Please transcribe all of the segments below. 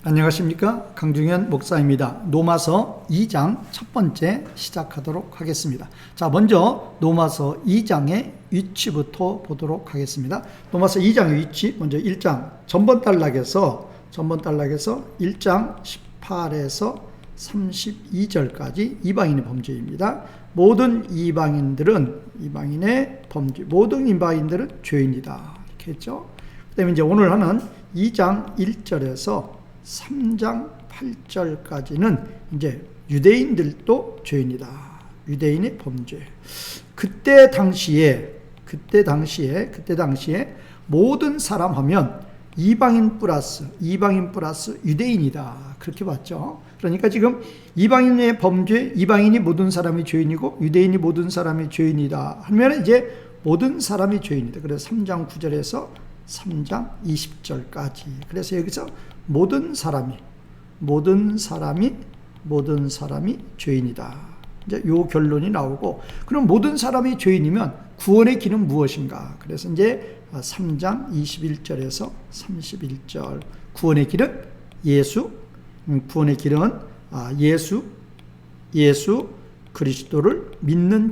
안녕하십니까, 강중현 목사입니다. 로마서 2장 첫 번째 시작하도록 하겠습니다. 자, 먼저 로마서 2장의 위치부터 보도록 하겠습니다. 로마서 2장의 위치, 먼저 1장 전번 단락에서 1장 18에서 32절까지 이방인의 범죄입니다. 모든 이방인들은 죄인이다, 이렇게 했죠. 그 다음에 이제 오늘 하는 2장 1절에서 3장 8절까지는 이제 유대인들도 죄인이다, 유대인의 범죄. 그때 당시에 모든 사람 하면 이방인 플러스 유대인이다, 그렇게 봤죠. 그러니까 지금 이방인의 범죄, 이방인이 모든 사람이 죄인이고 유대인이 모든 사람이 죄인이다 하면 이제 모든 사람이 죄인이다. 그래서 3장 9절에서 3장 20절까지. 그래서 여기서 모든 사람이 죄인이다, 이제 요 결론이 나오고, 그럼 모든 사람이 죄인이면 구원의 길은 무엇인가? 그래서 이제 3장 21절에서 31절, 구원의 길은 예수 그리스도를 믿는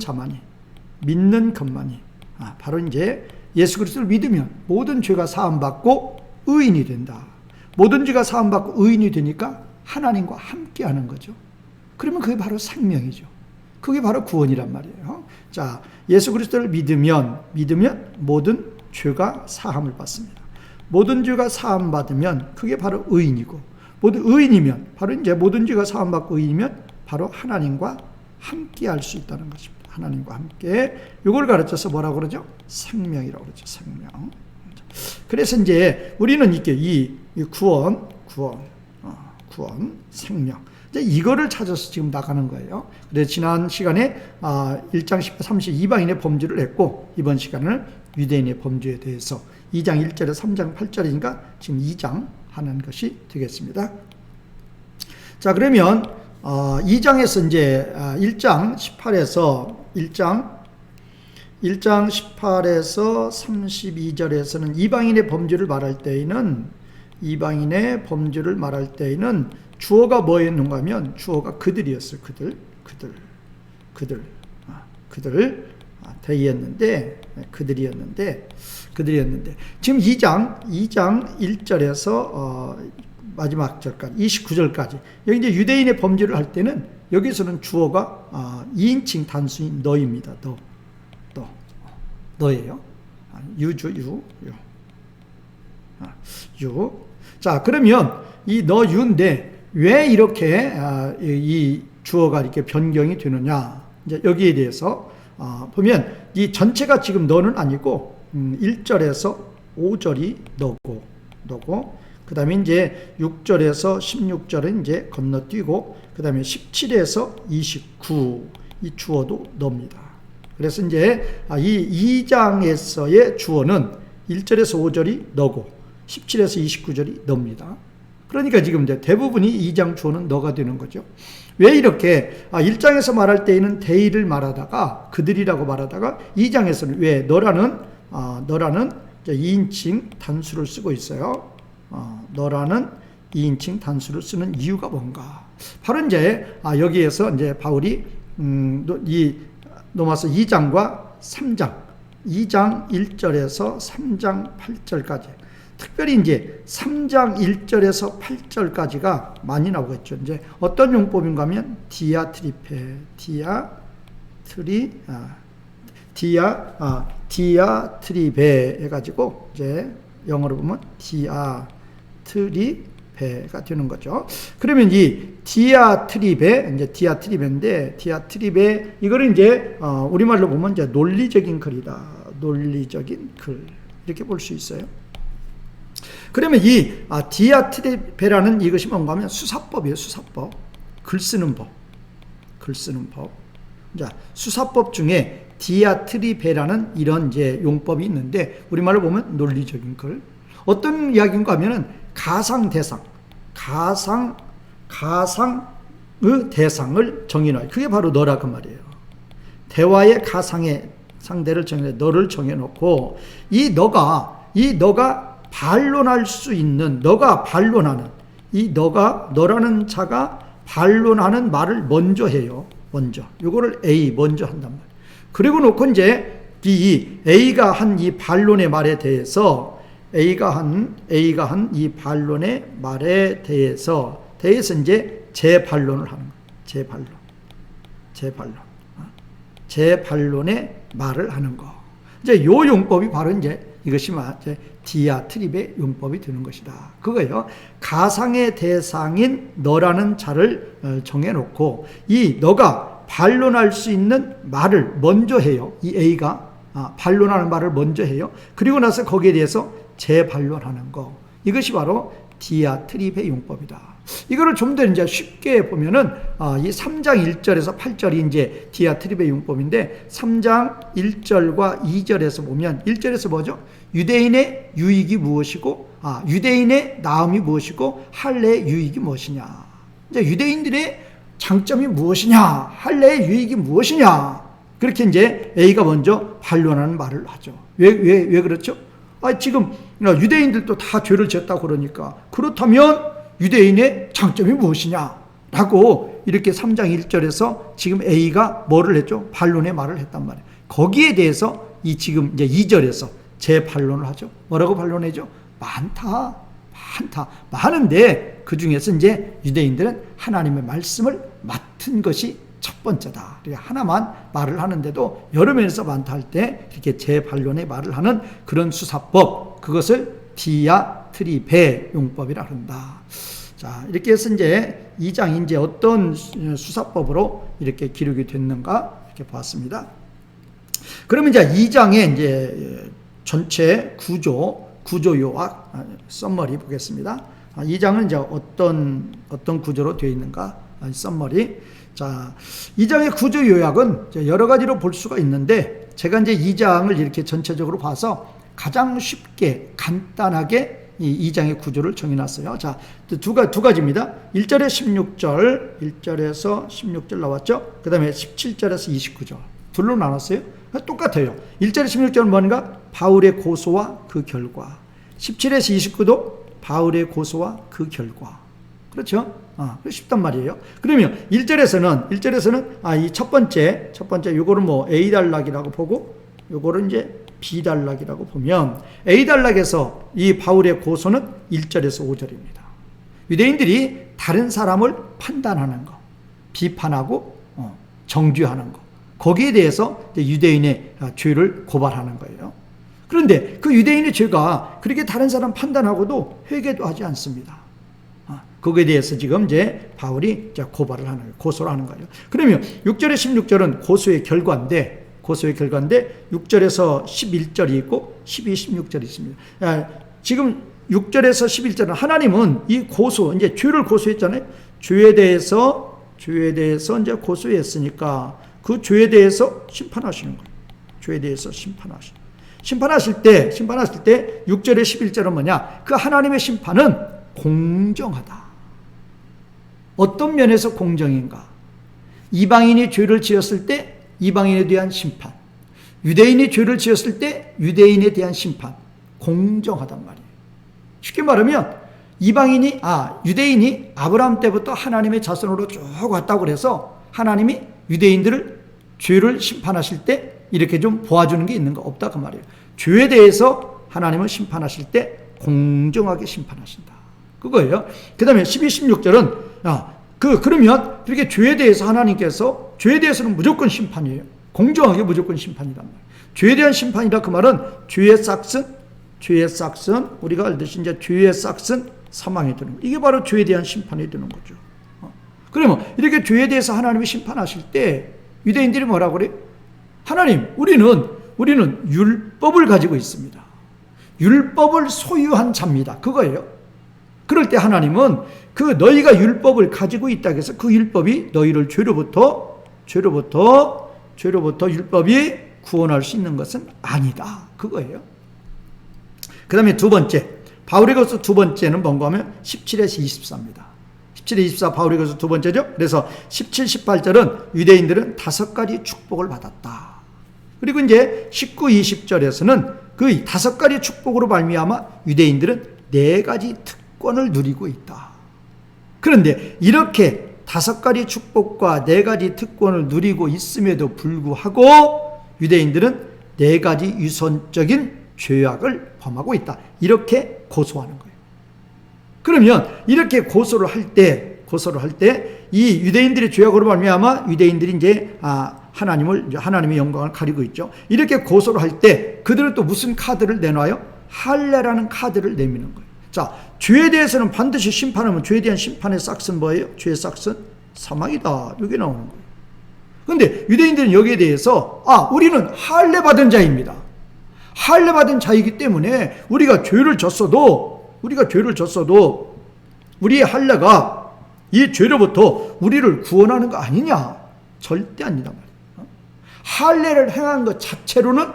것만이, 바로 이제 예수 그리스도를 믿으면 모든 죄가 사함받고 의인이 된다. 모든 죄가 사함받고 의인이 되니까 하나님과 함께하는 거죠. 그러면 그게 바로 생명이죠. 그게 바로 구원이란 말이에요. 자, 예수 그리스도를 믿으면 모든 죄가 사함을 받습니다. 모든 죄가 사함받으면 그게 바로 의인이고, 모든 의인이면 바로 이제 모든 죄가 사함받고 의인이면 바로 하나님과 함께할 수 있다는 것입니다. 하나님과 함께, 이걸 가르쳐서 뭐라고 그러죠? 생명이라고 그러죠. 생명. 그래서 이제 우리는 이렇게 이 구원, 생명, 이제 이거를 찾아서 지금 나가는 거예요. 그래서 지난 시간에 1장 30 이방인의 범죄를 했고, 이번 시간은 유대인의 범죄에 대해서 2장 1절에 3장 8절이니까 지금 2장 하는 것이 되겠습니다. 자, 그러면 2장에서 이제 1장 18에서 32절에서는 이방인의 범죄를 말할 때에는 주어가 뭐였는가 하면 주어가 그들이었어요. 그들이었는데 지금 2장 1절에서 마지막 절까지 29절까지, 여기 이제 유대인의 범죄를 할 때는 여기서는 주어가 2인칭 단수인 너입니다. 너예요. 유. 자, 그러면 이 너 유인데 왜 이렇게 이 주어가 이렇게 변경이 되느냐? 이제 여기에 대해서 보면 이 전체가 지금 너는 아니고 1절에서 5절이 너고, 그 다음에 이제 6절에서 16절은 이제 건너뛰고, 그 다음에 17에서 29 이 주어도 너입니다. 그래서 이제 이 2장에서의 주어는 1절에서 5절이 너고 17에서 29절이 너입니다. 그러니까 지금 이제 대부분이 2장 주어는 너가 되는 거죠. 왜 이렇게 1장에서 말할 때에는 대의를 말하다가 그들이라고 말하다가 2장에서는 왜 너라는 2인칭 단수를 쓰고 있어요. 너라는 2인칭 단수를 쓰는 이유가 뭔가? 바로 이제 여기에서 이제 바울이 이 로마서 2장과 3장, 2장 1절에서 3장 8절까지, 특별히 이제 3장 1절에서 8절까지가 많이 나오겠죠. 이제 어떤 용법인가 하면 디아트리베 해가지고 이제 영어로 보면 디아트리베가 되는 거죠. 그러면 이 디아트리베인데 이거를 이제 우리말로 보면 이제 논리적인 글이다. 논리적인 글, 이렇게 볼 수 있어요. 그러면 이 디아트리베라는 이것이 뭔가 하면 수사법이에요. 수사법. 글 쓰는 법. 자, 수사법 중에 디아트리베라는 이런 이제 용법이 있는데 우리말로 보면 논리적인 글. 어떤 이야기인가 하면은 가상의 대상을 정의해. 그게 바로 너라 그 말이에요. 대화의 가상의 상대를 너를 정해놓고 이 너가 반론할 수 있는, 너가 반론하는 이 너라는 자가 반론하는 말을 먼저 해요. 먼저. 요거를 A 먼저 한단 말이에요. 그리고 놓고 이제 이 A가 한 이 반론의 말에 대해서 A가 한 이 반론의 말에 대해서 이제 재반론을 하는 거예요. 재반론의 말을 하는 거. 이제 요 용법이 바로 이제 이것이 이제 디아트립의 용법이 되는 것이다. 그거예요. 가상의 대상인 너라는 자를 정해놓고 이 너가 반론할 수 있는 말을 먼저 해요. 이 A가 반론하는 말을 먼저 해요. 그리고 나서 거기에 대해서 재반론하는 거. 이것이 바로 디아트립의 용법이다. 이거를 좀 더 이제 쉽게 보면은 이 3장 1절에서 8절이 이제 디아트립의 용법인데 3장 1절과 2절에서 보면 1절에서 뭐죠? 유대인의 유익이 무엇이고 유대인의 나음이 무엇이고 할례의 유익이 무엇이냐. 이제 유대인들의 장점이 무엇이냐, 할례의 유익이 무엇이냐. 그렇게 이제 A가 먼저 반론하는 말을 하죠. 왜 그렇죠? 지금 유대인들도 다 죄를 지었다고 그러니까 그렇다면 유대인의 장점이 무엇이냐라고 이렇게 3장 1절에서 지금 A가 뭐를 했죠? 반론의 말을 했단 말이에요. 거기에 대해서 지금 이제 2절에서 재반론을 하죠. 뭐라고 반론해죠? 많은데 그 중에서 이제 유대인들은 하나님의 말씀을 맡은 것이 첫 번째다. 하나만 말을 하는데도 여러 면에서 많다 할 때 이렇게 재반론의 말을 하는 그런 수사법, 그것을 디아트립의 용법이라 한다. 자, 이렇게 해서 이제 2장이 이제 어떤 수사법으로 이렇게 기록이 됐는가 이렇게 보았습니다. 그러면 이제 2장의 이제 전체 구조 요약 썸머리 보겠습니다. 2장은 이제 어떤 구조로 되어 있는가 썸머리. 자, 2장의 구조 요약은 여러 가지로 볼 수가 있는데 제가 이제 2장을 이렇게 전체적으로 봐서 가장 쉽게 간단하게 이 2장의 구조를 정해놨어요. 자, 두 가지입니다. 1절에서 16절 나왔죠? 그 다음에 17절에서 29절. 둘로 나눴어요. 똑같아요. 1절에서 16절은 뭔가? 바울의 고소와 그 결과. 17에서 29도 바울의 고소와 그 결과. 그렇죠? 쉽단 말이에요. 그러면 1절에서는 이 첫 번째 요거를 뭐 A 단락이라고 보고 요거를 이제 B 단락이라고 보면 A 단락에서 이 바울의 고소는 1절에서 5절입니다. 유대인들이 다른 사람을 판단하는 거, 비판하고 정죄하는 거. 거기에 대해서 유대인의 죄를 고발하는 거예요. 그런데 그 유대인의 죄가 그렇게 다른 사람 판단하고도 회개도 하지 않습니다. 거기에 대해서 지금 이제 바울이 고발을 하는 거예요. 고소를 하는 거예요. 그러면 6절에 16절은 고소의 결과인데 6절에서 11절이 있고 12, 16절이 있습니다. 지금 6절에서 11절은 하나님은 이 고소, 이제 죄를 고소했잖아요. 죄에 대해서 이제 고소했으니까 그 죄에 대해서 심판하시는 거예요. 죄에 대해서 심판하실 때 6절에 11절은 뭐냐? 그 하나님의 심판은 공정하다. 어떤 면에서 공정인가? 이방인이 죄를 지었을 때 이방인에 대한 심판, 유대인이 죄를 지었을 때 유대인에 대한 심판, 공정하단 말이에요. 쉽게 말하면 유대인이 아브라함 때부터 하나님의 자손으로 쭉 왔다고 그래서 하나님이 유대인들을 죄를 심판하실 때 이렇게 좀 보아주는 게 있는가? 없다 그 말이에요. 죄에 대해서 하나님은 심판하실 때 공정하게 심판하신다. 그거예요. 그 다음에 12, 16절은 그러면 이렇게 죄에 대해서 하나님께서 죄에 대해서는 무조건 심판이에요. 공정하게 무조건 심판이란 말이에요. 죄에 대한 심판이라 그 말은 죄의 싹슨 우리가 알듯이 이제 죄의 싹슨 사망이 되는 거예요. 이게 바로 죄에 대한 심판이 되는 거죠. 그러면 이렇게 죄에 대해서 하나님이 심판하실 때 유대인들이 뭐라고 그래요? 하나님, 우리는 율법을 가지고 있습니다. 율법을 소유한 자입니다. 그거예요. 그럴 때 하나님은 그 너희가 율법을 가지고 있다고 해서 그 율법이 너희를 죄로부터 율법이 구원할 수 있는 것은 아니다. 그거예요. 그 다음에 두 번째, 바울의 것으로 두 번째는 뭔가 하면 17에서 24입니다. 17에 24 바울의 것으로 두 번째죠. 그래서 17, 18절은 유대인들은 5가지 축복을 받았다. 그리고 이제 19, 20절에서는 그 5가지 축복으로 말미암아 유대인들은 4가지 특권을 누리고 있다. 그런데 이렇게 5가지 축복과 4가지 특권을 누리고 있음에도 불구하고 유대인들은 4가지 유선적인 죄악을 범하고 있다. 이렇게 고소하는 거예요. 그러면 이렇게 고소를 할 때 이 유대인들의 죄악으로 말미암아 유대인들이 이제 하나님의 영광을 가리고 있죠. 이렇게 고소를 할 때 그들은 또 무슨 카드를 내놔요? 할례라는 카드를 내미는 거예요. 자, 죄에 대해서는 반드시 심판하면 죄에 대한 심판의 싹은 뭐예요? 죄의 싹은 사망이다. 이게 나오는 거예요. 그런데 유대인들은 여기에 대해서 우리는 할례 받은 자입니다. 할례 받은 자이기 때문에 우리가 죄를 졌어도 우리의 할례가 이 죄로부터 우리를 구원하는 거 아니냐? 절대 아니다 말이에요. 할례를 행한 것 자체로는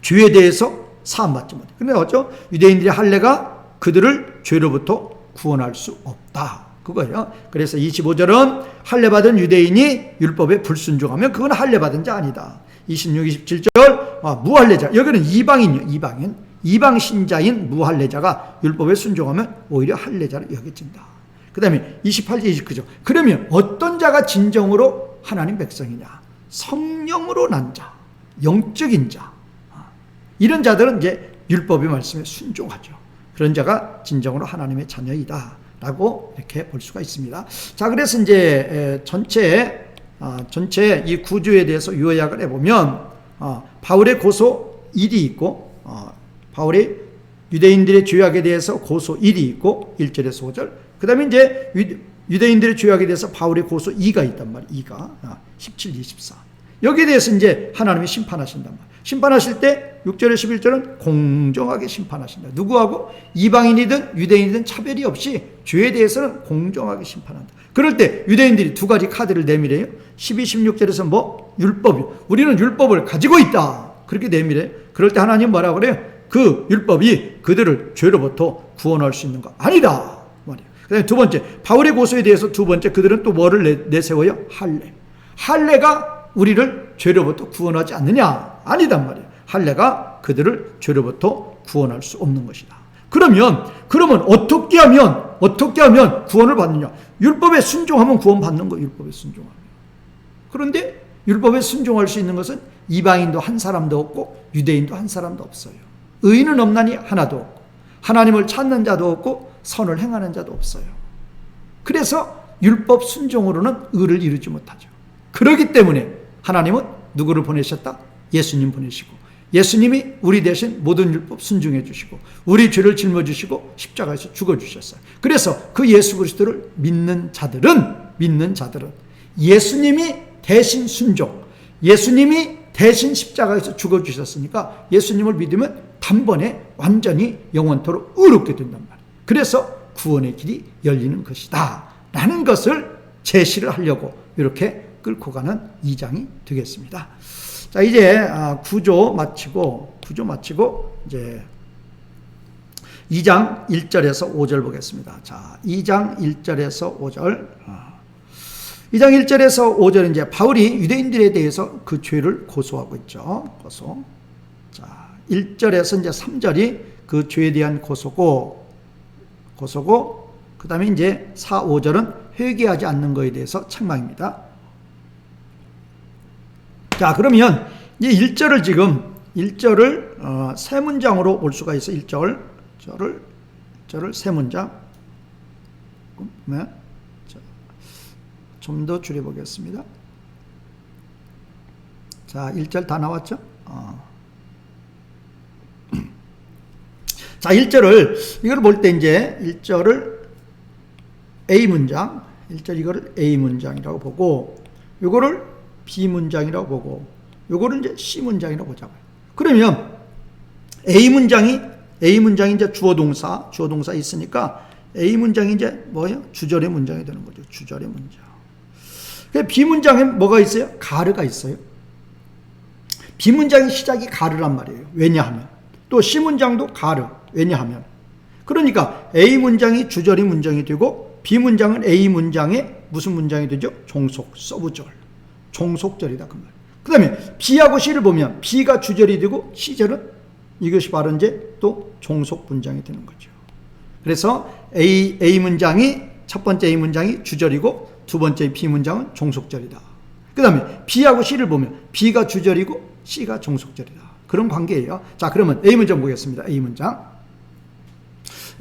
죄에 대해서 사함받지 못해. 근데 어쩌? 유대인들의 할례가 그들을 죄로부터 구원할 수 없다. 그거예요. 그래서 25절은 할례 받은 유대인이 율법에 불순종하면 그건 할례 받은 자 아니다. 26, 27절 무할례자. 여기는 이방인. 이방 신자인 무할례자가 율법에 순종하면 오히려 할례자로 여겨진다. 그 다음에 28절, 29절. 그러면 어떤 자가 진정으로 하나님 백성이냐? 성령으로 난 자, 영적인 자. 이런 자들은 이제 율법의 말씀에 순종하죠. 그런 자가 진정으로 하나님의 자녀이다. 라고 이렇게 볼 수가 있습니다. 자, 그래서 이제 전체 이 구조에 대해서 요약을 해보면, 바울의 고소 1이 있고, 바울의 유대인들의 죄악에 대해서 고소 1이 있고, 1절에서 5절. 그 다음에 이제 유대인들의 죄악에 대해서 바울의 고소 2가 있단 말이에요. 2가. 17, 24. 여기에 대해서 이제 하나님이 심판하신단 말이에요. 심판하실 때 6절에 11절은 공정하게 심판하신다. 누구하고? 이방인이든 유대인이든 차별이 없이 죄에 대해서는 공정하게 심판한다. 그럴 때 유대인들이 2가지 카드를 내밀어요. 12, 16절에서 율법이. 우리는 율법을 가지고 있다. 그렇게 내밀어요. 그럴 때 하나님 뭐라고 그래요? 그 율법이 그들을 죄로부터 구원할 수 있는 거 아니다. 말이에요. 그 다음에 2번째, 바울의 고소에 대해서 2번째, 그들은 또 뭐를 내세워요? 할례. 할례가 우리를 죄로부터 구원하지 않느냐? 아니단 말이에요. 할례가 그들을 죄로부터 구원할 수 없는 것이다. 그러면 어떻게 하면 구원을 받느냐? 율법에 순종하면 구원받는 거예요. 율법에 순종하면. 그런데 율법에 순종할 수 있는 것은 이방인도 한 사람도 없고 유대인도 한 사람도 없어요. 의인은 없나니 하나도 없고 하나님을 찾는 자도 없고 선을 행하는 자도 없어요. 그래서 율법 순종으로는 의를 이루지 못하죠. 그렇기 때문에 하나님은 누구를 보내셨다? 예수님 보내시고, 예수님이 우리 대신 모든 율법 순종해 주시고 우리 죄를 짊어지시고 십자가에서 죽어주셨어요. 그래서 그 예수 그리스도를 믿는 자들은 예수님이 대신 순종, 예수님이 대신 십자가에서 죽어주셨으니까 예수님을 믿으면 단번에 완전히 영원토록 의롭게 된단 말이에요. 그래서 구원의 길이 열리는 것이다 라는 것을 제시를 하려고 이렇게 끌고 가는 2장이 되겠습니다. 자, 이제 구조 마치고 이제 2장 1절에서 5절 보겠습니다. 자, 2장 1절에서 5절. 2장 1절에서 5절 이제 바울이 유대인들에 대해서 그 죄를 고소하고 있죠. 고소. 자, 1절에서 이제 3절이 그 죄에 대한 고소고 그다음에 이제 4, 5절은 회개하지 않는 것에 대해서 책망입니다. 자, 그러면 이 1절을 세 문장으로 볼 수가 있어요. 1절을 세 문장. 좀 더 줄여보겠습니다. 자, 1절 다 나왔죠? 자, 1절을 이걸 볼 때 이제 1절을 A 문장, 1절 이거를 A 문장이라고 보고 요거를 B 문장이라고 보고 요거를 이제 C 문장이라고 보자고요. 그러면 A 문장이 이제 주어 동사 있으니까 A 문장이 이제 뭐예요? 주절의 문장이 되는 거죠. 주절의 문장. B 문장에 뭐가 있어요? 가르가 있어요. B 문장의 시작이 가르란 말이에요. 왜냐하면 또 C 문장도 가르. 왜냐하면 그러니까 A 문장이 주절의 문장이 되고 B 문장은 A 문장에 무슨 문장이 되죠? 종속, 서브절. 종속절이다 그 말. 그 다음에 B하고 C를 보면 B가 주절이 되고 C절은 이것이 바로 이제 또 종속 문장이 되는 거죠. 그래서 A 문장이 첫 번째 A 문장이 주절이고 두 번째 B 문장은 종속절이다. 그 다음에 B하고 C를 보면 B가 주절이고 C가 종속절이다. 그런 관계예요. 자, 그러면 A 문장 보겠습니다. A 문장.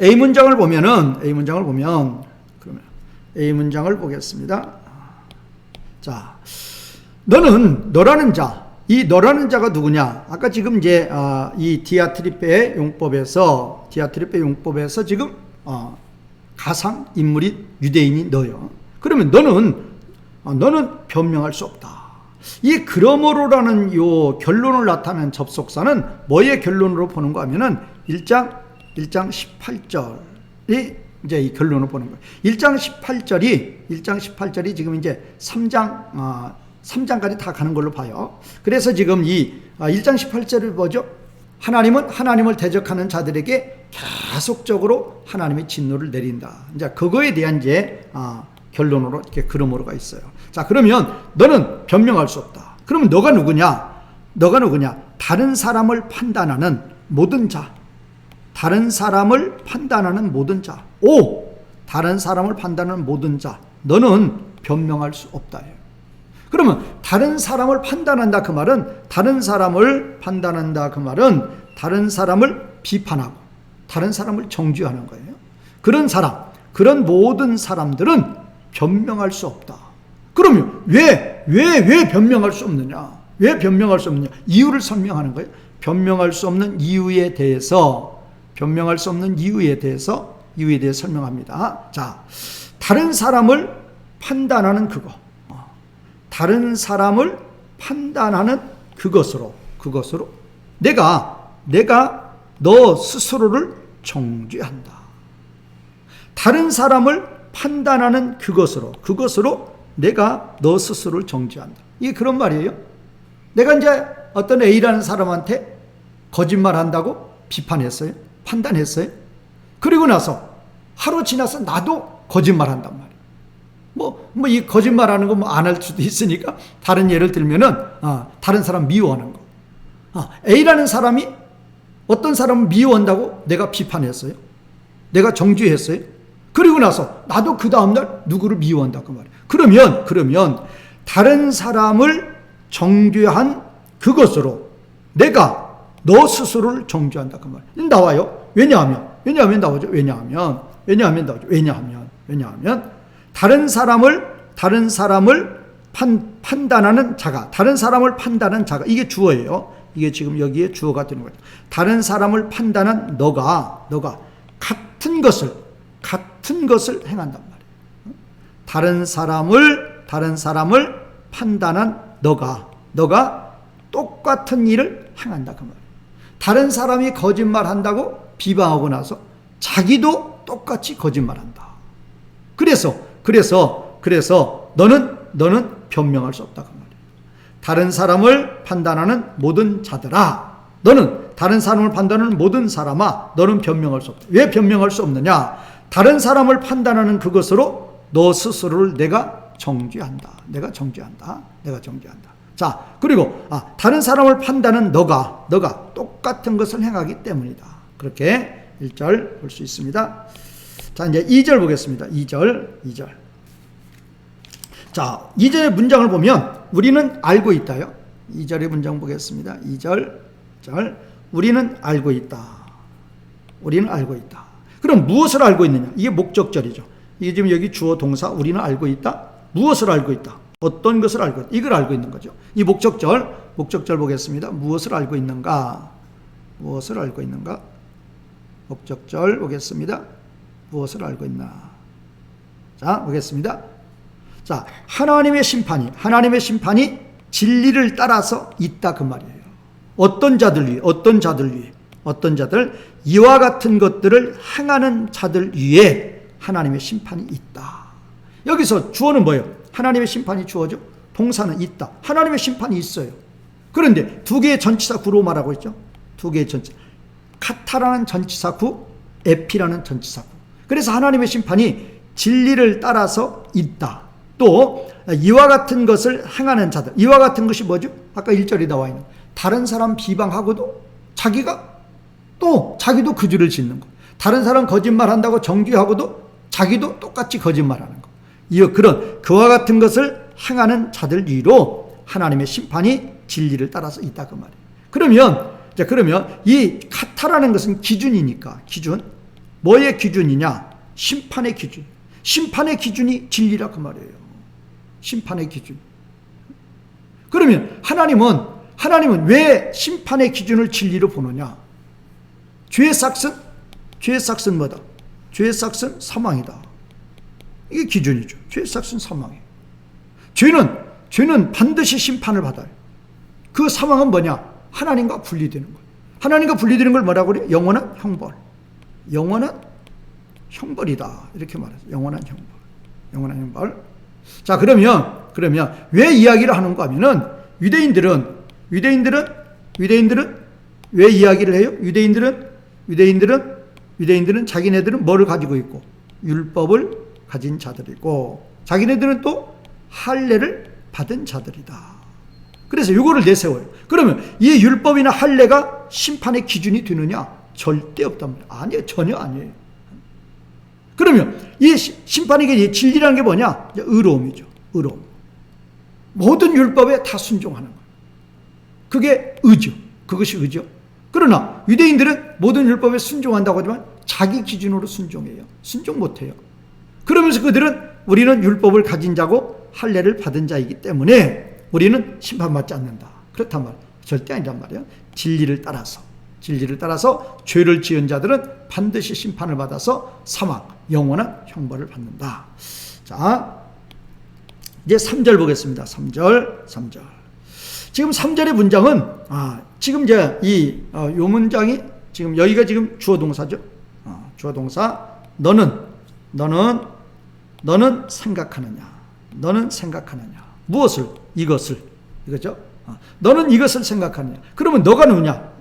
A 문장을 보면 그러면 A 문장을 보겠습니다. 자, 너라는 자, 이 너라는 자가 누구냐? 아까 지금 이제 이 디아트리페 용법에서 지금 가상 인물이 유대인이 너요. 그러면 너는 변명할 수 없다. 이 그러므로라는 요 결론을 나타낸 접속사는 뭐의 결론으로 보는가 하면은 1장 18절이 이제 이 결론을 보는 거예요. 1장 18절이 지금 이제 3장까지 다 가는 걸로 봐요. 그래서 지금 이 1장 18절을 보죠. 하나님은 하나님을 대적하는 자들에게 계속적으로 하나님의 진노를 내린다. 이제 그거에 대한 이제 결론으로 이렇게 그러므로가 있어요. 자, 그러면 너는 변명할 수 없다. 그러면 너가 누구냐? 다른 사람을 판단하는 모든 자. 다른 사람을 판단하는 모든 자. 다른 사람을 판단하는 모든 자. 너는 변명할 수 없다. 그러면 다른 사람을 판단한다 그 말은 다른 사람을 비판하고 다른 사람을 정죄하는 거예요. 그런 모든 사람들은 변명할 수 없다. 그러면 왜 변명할 수 없느냐? 이유를 설명하는 거예요. 변명할 수 없는 이유에 대해서 설명합니다. 자, 다른 사람을 판단하는 그것으로 내가 너 스스로를 정죄한다. 다른 사람을 판단하는 그것으로 내가 너 스스로를 정죄한다. 이게 그런 말이에요. 내가 이제 어떤 A라는 사람한테 거짓말한다고 비판했어요. 판단했어요. 그리고 나서 하루 지나서 나도 거짓말한단 말이에요. 이 거짓말하는 거 안 할 수도 있으니까 다른 예를 들면은 다른 사람 미워하는 거. A라는 사람이 어떤 사람을 미워한다고 내가 비판했어요. 내가 정죄했어요. 그리고 나서 나도 그 다음날 누구를 미워한다 그 말이에요. 그러면 다른 사람을 정죄한 그것으로 내가 너 스스로를 정죄한다 그 말이에요. 나와요. 왜냐하면 나오죠. 왜냐하면 다른 사람을 판단하는 자가 이게 주어예요. 이게 지금 여기에 주어가 되는 거예요. 다른 사람을 판단한 너가 같은 것을 행한단 말이에요. 다른 사람을 판단한 너가 똑같은 일을 행한다 그 말이에요. 다른 사람이 거짓말한다고 비방하고 나서 자기도 똑같이 거짓말한다. 그래서 너는 변명할 수 없다 그 말이에요. 다른 사람을 판단하는 모든 자들아, 다른 사람을 판단하는 모든 사람아, 너는 변명할 수 없다. 왜 변명할 수 없느냐? 다른 사람을 판단하는 그것으로 너 스스로를 내가 정죄한다. 자, 그리고 다른 사람을 판단하는 너가 똑같은 것을 행하기 때문이다. 그렇게 1절 볼 수 있습니다. 자, 이제 2절 보겠습니다. 2절. 자, 2절의 문장을 보면 우리는 알고 있다요. 2절의 문장 보겠습니다. 2절. 우리는 알고 있다. 그럼 무엇을 알고 있느냐? 이게 목적절이죠. 이게 지금 여기 주어 동사 우리는 알고 있다. 무엇을 알고 있다? 어떤 것을 알고 있다. 이걸 알고 있는 거죠. 이 목적절 보겠습니다. 무엇을 알고 있는가? 목적절 보겠습니다. 무엇을 알고 있나? 자, 보겠습니다. 자, 하나님의 심판이 진리를 따라서 있다 그 말이에요. 어떤 자들? 이와 같은 것들을 행하는 자들 위에 하나님의 심판이 있다. 여기서 주어는 뭐예요? 하나님의 심판이 주어죠. 동사는 있다. 하나님의 심판이 있어요. 그런데 두 개의 전치사 구로 말하고 있죠. 두 개의 전치사. 카타라는 전치사 구, 에피라는 전치사 구. 그래서 하나님의 심판이 진리를 따라서 있다. 또 이와 같은 것을 행하는 자들. 이와 같은 것이 뭐죠? 아까 1절에 나와 있는 다른 사람 비방하고도 자기도 그 죄를 짓는 거. 다른 사람 거짓말한다고 정죄하고도 자기도 똑같이 거짓말하는 거. 그런 그와 같은 것을 행하는 자들 위로 하나님의 심판이 진리를 따라서 있다 그 말이에요. 그러면 이 카타라는 것은 기준이니까, 기준. 뭐의 기준이냐? 심판의 기준. 심판의 기준이 진리라 그 말이에요. 심판의 기준. 그러면 하나님은 왜 심판의 기준을 진리로 보느냐? 죄의 삭은 뭐다? 죄의 삭은 사망이다. 이게 기준이죠. 죄의 삭은 사망이에요. 죄는 반드시 심판을 받아요. 그 사망은 뭐냐? 하나님과 분리되는 거예요. 하나님과 분리되는 걸 뭐라고 그래요? 영원한 형벌. 영원한 형벌이다. 이렇게 말해서 영원한 형벌. 영원한 형벌. 자, 그러면 왜 이야기를 하는가 하면은 유대인들은 왜 이야기를 해요? 유대인들은 자기네들은 뭐를 가지고 있고? 율법을 가진 자들이고, 자기네들은 또 할례를 받은 자들이다. 그래서 이거를 내세워요. 그러면 이 율법이나 할례가 심판의 기준이 되느냐? 절대 없단 말이에요. 아니에요. 전혀 아니에요. 그러면 이 심판의 진리라는 게 뭐냐? 의로움이죠. 의로움. 모든 율법에 다 순종하는 거예요. 그게 의죠. 그것이 의죠. 그러나 유대인들은 모든 율법에 순종한다고 하지만 자기 기준으로 순종해요. 순종 못해요. 그러면서 우리는 율법을 가진 자고 할례를 받은 자이기 때문에 우리는 심판받지 않는다. 그렇단 말이에요. 절대 아니란 말이에요. 진리를 따라서 죄를 지은 자들은 반드시 심판을 받아서 사망, 영원한 형벌을 받는다. 자, 이제 3절 보겠습니다. 3절. 지금 3절의 문장은 지금 이제 요 문장이 지금 여기가 지금 주어 동사죠. 주어 동사. 너는 생각하느냐? 너는 생각하느냐? 무엇을? 이것을. 이거죠? 너는 이것을 생각하느냐? 그러면 너가 누구냐?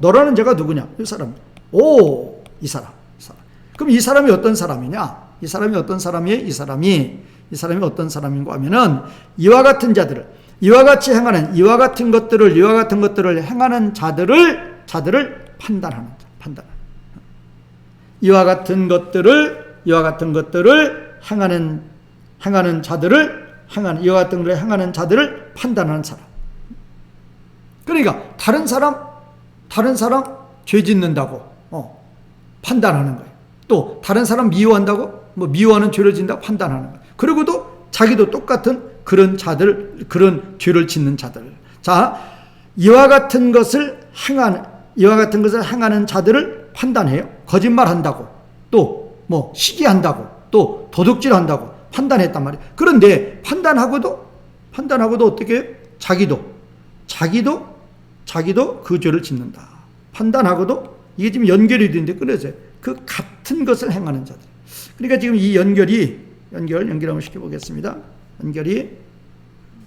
너라는 자가 누구냐? 이 사람. 이 사람. 그럼 이 사람이 어떤 사람이냐? 이 사람이 어떤 사람이에요? 이 사람이 어떤 사람인가 하면은 이와 같은 자들을, 이와 같은 것들을 행하는 자들을 판단하는 자. 이와 같은 것들을 행하는 자들을 판단하는 사람. 그러니까 다른 사람 죄 짓는다고 판단하는 거예요. 또 다른 사람 미워한다고 미워하는 죄를 짓는다고 판단하는 거예요. 그리고도 자기도 똑같은 그런 죄를 짓는 자들. 자, 이와 같은 것을 행하는 자들을 판단해요. 거짓말한다고, 또 시기한다고, 또 도둑질한다고 판단했단 말이에요. 그런데 판단하고도 어떻게 해요? 자기도 그 죄를 짓는다. 판단하고도 이게 지금 연결이 되는데 끊어져요. 그 같은 것을 행하는 자들. 그러니까 지금 이 연결 한번 시켜보겠습니다. 연결이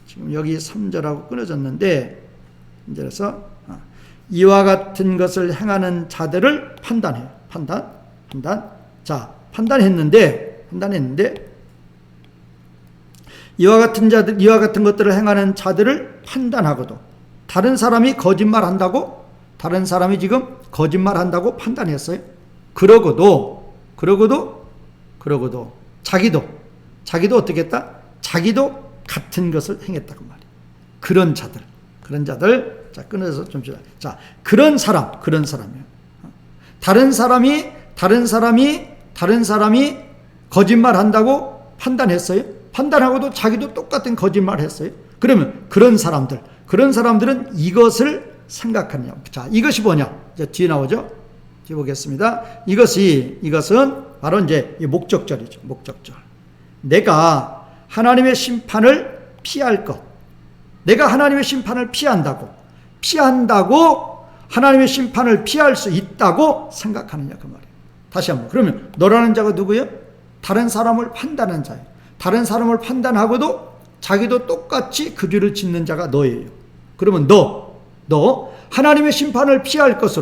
지금 여기 3절하고 끊어졌는데, 이제서 이와 같은 것을 행하는 자들을 판단해요. 판단. 자, 판단했는데 이와 같은 것들을 행하는 자들을 판단하고도 다른 사람이 지금 거짓말한다고 판단했어요. 그러고도 자기도 어떻게 했다? 자기도 같은 것을 행했다고 말이에요. 그런 자들. 자, 끊어서 좀 주자. 자, 그런 사람이에요. 다른 사람이 거짓말한다고 판단했어요. 판단하고도 자기도 똑같은 거짓말을 했어요. 그러면 그런 사람들은 이것을 생각하느냐. 자, 이것이 뭐냐? 이제 뒤에 나오죠? 뒤에 보겠습니다. 이것은 바로 이제 목적절이죠. 목적절. 내가 하나님의 심판을 피할 것. 내가 하나님의 심판을 피한다고 하나님의 심판을 피할 수 있다고 생각하느냐 그 말이에요. 다시 한번. 그러면 너라는 자가 누구예요? 다른 사람을 판단하는 자예요. 다른 사람을 판단하고도 자기도 똑같이 그 죄를 짓는 자가 너예요. 그러면 너 하나님의 심판을 피할 것.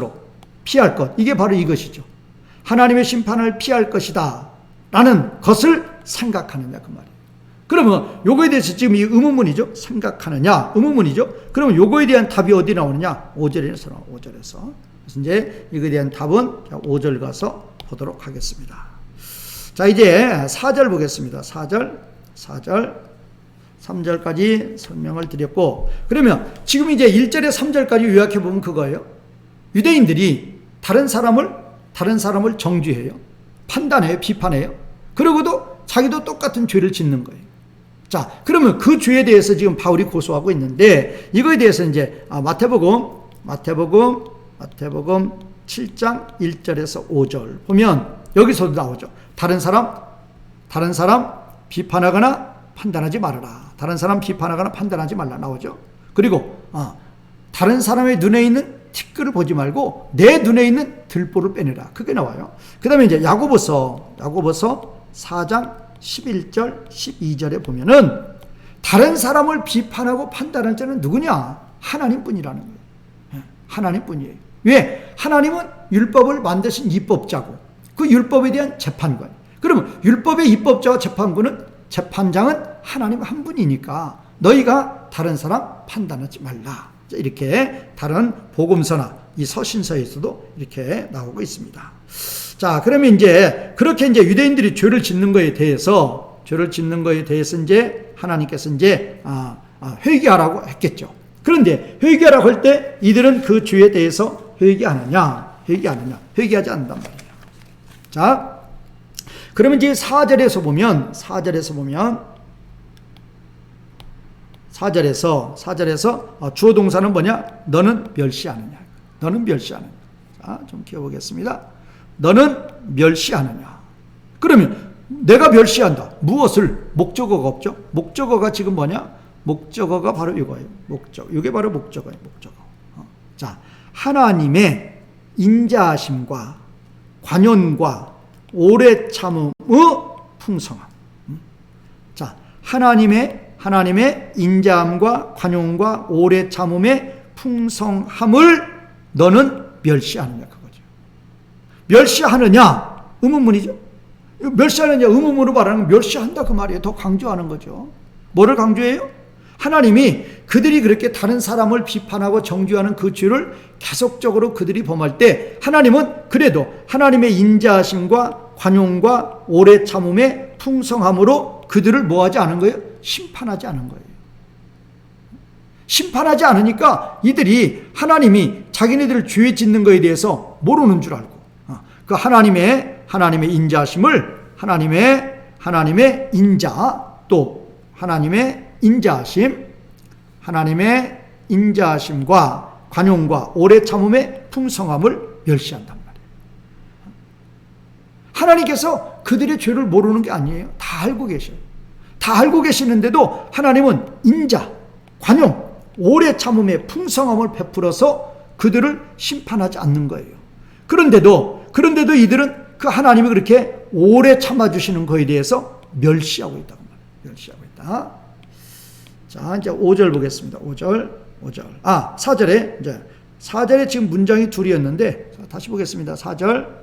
이게 바로 이것이죠. 하나님의 심판을 피할 것이다 라는 것을 생각하느냐 그 말이에요. 그러면 요거에 대해서 지금 이 의문문이죠. 생각하느냐 의문문이죠. 그러면 요거에 대한 답이 어디 나오느냐? 5절에서 나와요. 5절에서. 그래서 이제 이거에 대한 답은 5절 가서 보도록 하겠습니다. 자, 이제 4절 보겠습니다. 4절, 3절까지 설명을 드렸고, 그러면 지금 이제 1절에 3절까지 요약해 보면 그거예요. 유대인들이 다른 사람을 정죄해요. 판단해요. 비판해요. 그러고도 자기도 똑같은 죄를 짓는 거예요. 자, 그러면 그 죄에 대해서 지금 바울이 고소하고 있는데, 이거에 대해서 이제 마태복음 7장 1절에서 5절 보면 여기서도 나오죠. 다른 사람 비판하거나 판단하지 말아라. 다른 사람 비판하거나 판단하지 말라 나오죠. 그리고 다른 사람의 눈에 있는 티끌을 보지 말고 내 눈에 있는 들보를 빼내라. 그게 나와요. 그 다음에 이제 야고보서 4장 11절 12절에 보면은 다른 사람을 비판하고 판단할 자는 누구냐? 하나님뿐이라는 거예요. 하나님뿐이에요. 왜? 하나님은 율법을 만드신 입법자고 그 율법에 대한 재판관. 그러면 율법의 입법자와 재판장은 하나님 한 분이니까 너희가 다른 사람 판단하지 말라. 이렇게 다른 복음서나 이 서신서에서도 이렇게 나오고 있습니다. 자, 그러면 이제 그렇게 이제 유대인들이 죄를 짓는 거에 대해서 이제 하나님께서 이제 회개하라고 했겠죠. 그런데 회개하라고 할 때 이들은 그 죄에 대해서 회개하지 않는단 말이에요. 자, 그러면 이제 4절에서 보면 주어 동사는 뭐냐? 너는 멸시하느냐. 자, 좀 키워보겠습니다. 너는 멸시하느냐. 그러면 내가 멸시한다. 무엇을? 목적어가 없죠. 목적어가 지금 뭐냐? 목적어가 바로 이거예요. 이게 바로 목적어예요. 자, 하나님의 인자하심과 관연과 오래 참음의 풍성함. 자, 하나님의 인자함과 관용과 오래 참음의 풍성함을 너는 멸시하느냐 그거죠. 멸시하느냐 의문문이죠. 멸시하느냐 의문문으로 말하는 멸시한다 그 말이에요. 더 강조하는 거죠. 뭐를 강조해요? 하나님이 그들이 그렇게 다른 사람을 비판하고 정죄하는 그 죄를 계속적으로 그들이 범할 때 하나님은 그래도 하나님의 인자하심과 관용과 오래 참음의 풍성함으로 그들을 뭐하지 않은 거예요? 심판하지 않은 거예요. 심판하지 않으니까 이들이 하나님이 자기네들을 죄 짓는 거에 대해서 모르는 줄 알고 그 하나님의 인자하심을 하나님의 인자 또 하나님의 인자하심과 관용과 오래 참음의 풍성함을 멸시한단 말이에요. 하나님께서 그들의 죄를 모르는 게 아니에요. 다 알고 계셔요. 다 알고 계시는데도 하나님은 인자, 관용, 오래 참음의 풍성함을 베풀어서 그들을 심판하지 않는 거예요. 그런데도 이들은 그 하나님이 그렇게 오래 참아주시는 거에 대해서 멸시하고 있다고 말해요. 멸시하고 있다. 자, 이제 5절 보겠습니다. 5절. 4절에 지금 문장이 둘이었는데, 자, 다시 보겠습니다. 4절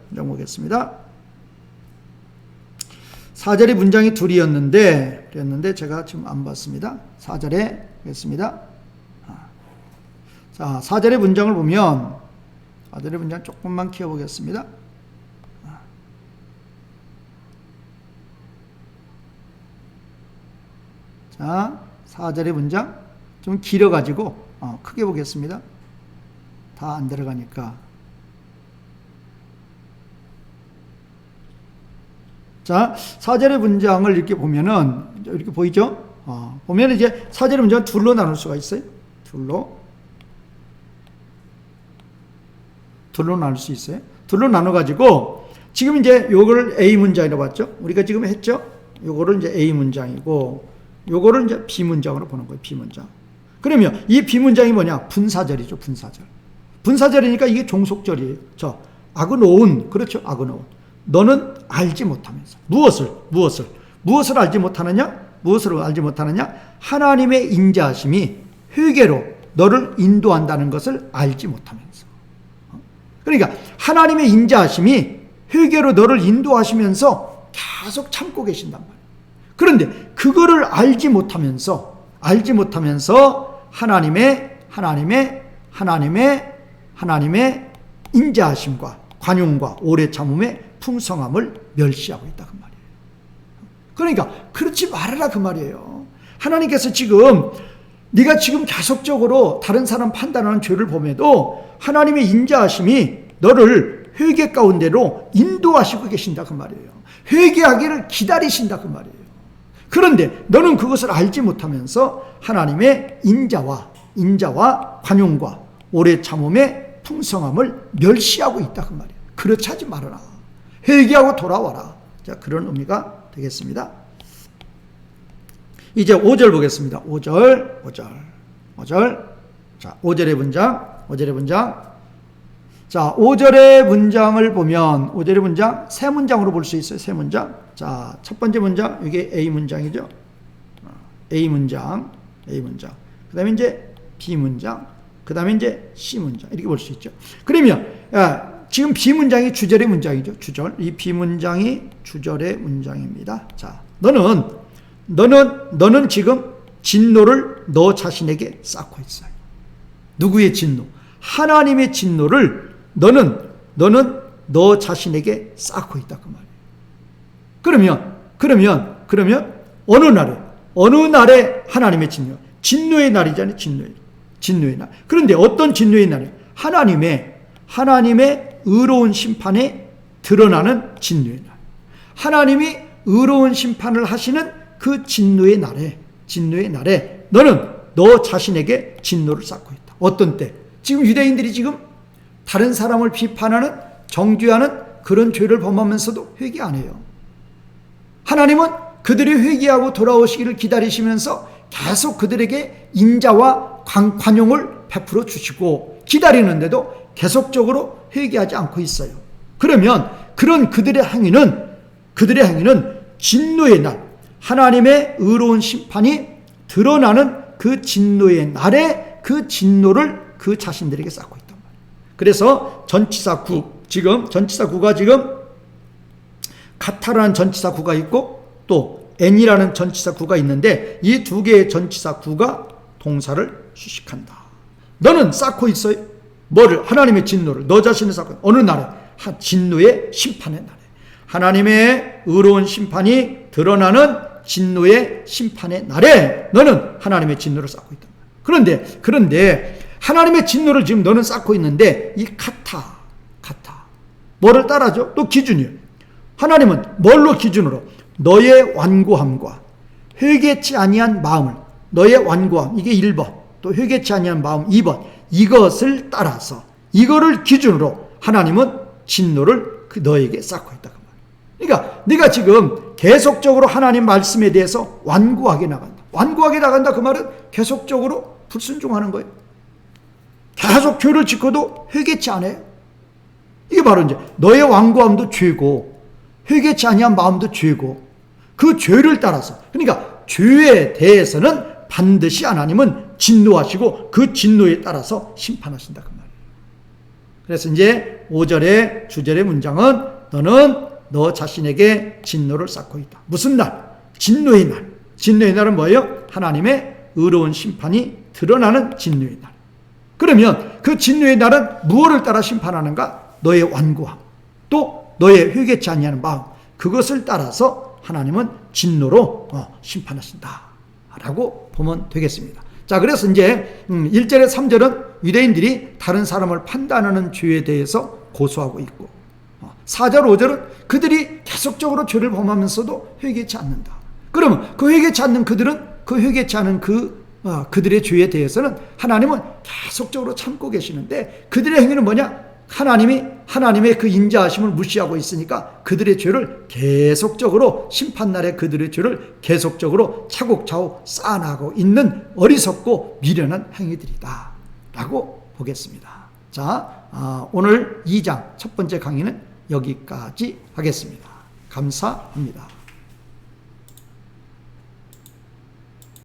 문장 보겠습니다. 4절에 문장이 둘이었는데, 제가 지금 안 봤습니다. 4절에 보겠습니다. 자, 4절의 문장을 보면, 4절의 문장 조금만 키워보겠습니다. 자, 4절의 문장 좀 길어가지고 크게 보겠습니다. 다 안 들어가니까. 자, 4절의 문장을 이렇게 보면은 이렇게 보이죠? 보면 이제 4절의 문장을 둘로 나눌 수가 있어요. 둘로 나눌 수 있어요. 둘로 나눠가지고 지금 이제 요거를 A 문장이라고 봤죠? 우리가 지금 했죠? 요거를 이제 A 문장이고 요거를 이제 B 문장으로 보는 거예요. B 문장. 그러면 이 B 문장이 뭐냐? 분사절이죠. 분사절이니까 이게 종속절이에요. 아그노운. 그렇죠. 아그노운. 너는 알지 못하면서. 무엇을 알지 못하느냐? 하나님의 인자하심이 회개로 너를 인도한다는 것을 알지 못하면서. 그러니까 하나님의 인자하심이 회개로 너를 인도하시면서 계속 참고 계신단 말이에요. 그런데 그거를 알지 못하면서 하나님의 인자하심과 관용과 오래 참음의 풍성함을 멸시하고 있다 그 말이에요. 그러니까 그렇지 말아라 그 말이에요. 하나님께서 지금 네가 지금 계속적으로 다른 사람 판단하는 죄를 보면도 하나님의 인자하심이 너를 회개 가운데로 인도하시고 계신다 그 말이에요. 회개하기를 기다리신다 그 말이에요. 그런데 너는 그것을 알지 못하면서 하나님의 인자와 관용과 오래 참음의 풍성함을 멸시하고 있다 그 말이에요. 그렇지 하지 말아라. 회개하고 돌아와라. 자, 그런 의미가 되겠습니다. 이제 5절 보겠습니다. 5절. 자, 5절의 문장. 자, 5절의 문장을 보면 5절의 문장 세 문장으로 볼 수 있어요. 세 문장. 자, 첫 번째 문장 이게 A 문장이죠. A 문장. 그다음에 이제 B 문장. 그다음에 이제 C 문장. 이렇게 볼 수 있죠. 그러면 지금 B 문장이 주절의 문장이죠. 주절. 이 B 문장이 주절의 문장입니다. 자, 너는 지금 진노를 너 자신에게 쌓고 있어요. 누구의 진노? 하나님의 진노를 너는 너 자신에게 쌓고 있다 그 말이에요. 그러면 어느 날에 하나님의 진노의 날이잖아요. 진노의 날. 그런데 어떤 진노의 날이에요? 하나님의 의로운 심판에 드러나는 진노의 날. 하나님이 의로운 심판을 하시는 그 진노의 날에 너는 너 자신에게 진노를 쌓고 있다. 어떤 때? 지금 유대인들이 지금 다른 사람을 비판하는 정죄하는 그런 죄를 범하면서도 회개 안 해요. 하나님은 그들이 회개하고 돌아오시기를 기다리시면서 계속 그들에게 인자와 관용을 베풀어 주시고 기다리는데도 계속적으로 회개하지 않고 있어요. 그러면 그런 그들의 행위는 진노의 날, 하나님의 의로운 심판이 드러나는 그 진노의 날에 그 진노를 그 자신들에게 쌓고 있단 말이에요. 그래서 전치사 구가 지금 카타라는 전치사 구가 있고 또 n이라는 전치사 구가 있는데 이 두 개의 전치사 구가 동사를 수식한다. 너는 쌓고 있어요. 뭐를? 하나님의 진노를 너 자신을 쌓고. 어느 날에? 진노의 심판의 날에. 하나님의 의로운 심판이 드러나는 진노의 심판의 날에 너는 하나님의 진노를 쌓고 있다. 그런데 하나님의 진노를 지금 너는 쌓고 있는데 이 카타 뭐를 따라죠? 또 기준이에요. 하나님은 뭘로 기준으로? 너의 완고함과 회개치 아니한 마음을, 너의 완고함 이게 1번, 또 회개치 아니한 마음 2번, 이것을 따라서 이거를 기준으로 하나님은 진노를 너에게 쌓고 있다. 그러니까 네가 지금 계속적으로 하나님 말씀에 대해서 완고하게 나간다. 그 말은 계속적으로 불순종하는 거예요. 계속 죄를 짓고도 회개치 않아요. 이게 바로 이제 너의 완고함도 죄고 회개치 아니한 마음도 죄고 그 죄를 따라서, 그러니까 죄에 대해서는 반드시 하나님은 진노하시고 그 진노에 따라서 심판하신다 그 말이에요. 그래서 이제 5절의 주절의 문장은 너는 너 자신에게 진노를 쌓고 있다. 무슨 날? 진노의 날. 진노의 날은 뭐예요? 하나님의 의로운 심판이 드러나는 진노의 날. 그러면 그 진노의 날은 무엇을 따라 심판하는가? 너의 완고함, 또 너의 회개치 아니하는 마음, 그것을 따라서 하나님은 진노로 심판하신다 라고 보면 되겠습니다. 자, 그래서 이제 1절에 3절은 유대인들이 다른 사람을 판단하는 죄에 대해서 고소하고 있고 4절 5절은 그들이 계속적으로 죄를 범하면서도 회개치 않는다. 그러면 그 회개치 않는 그들은 그 회개치 않은 그들의 죄에 대해서는 하나님은 계속적으로 참고 계시는데 그들의 행위는 뭐냐? 하나님의 그 인자하심을 무시하고 있으니까 그들의 죄를 계속적으로 심판날에 그들의 죄를 계속적으로 차곡차곡 쌓아나가고 있는 어리석고 미련한 행위들이다 라고 보겠습니다. 자, 오늘 2장 첫 번째 강의는 여기까지 하겠습니다. 감사합니다.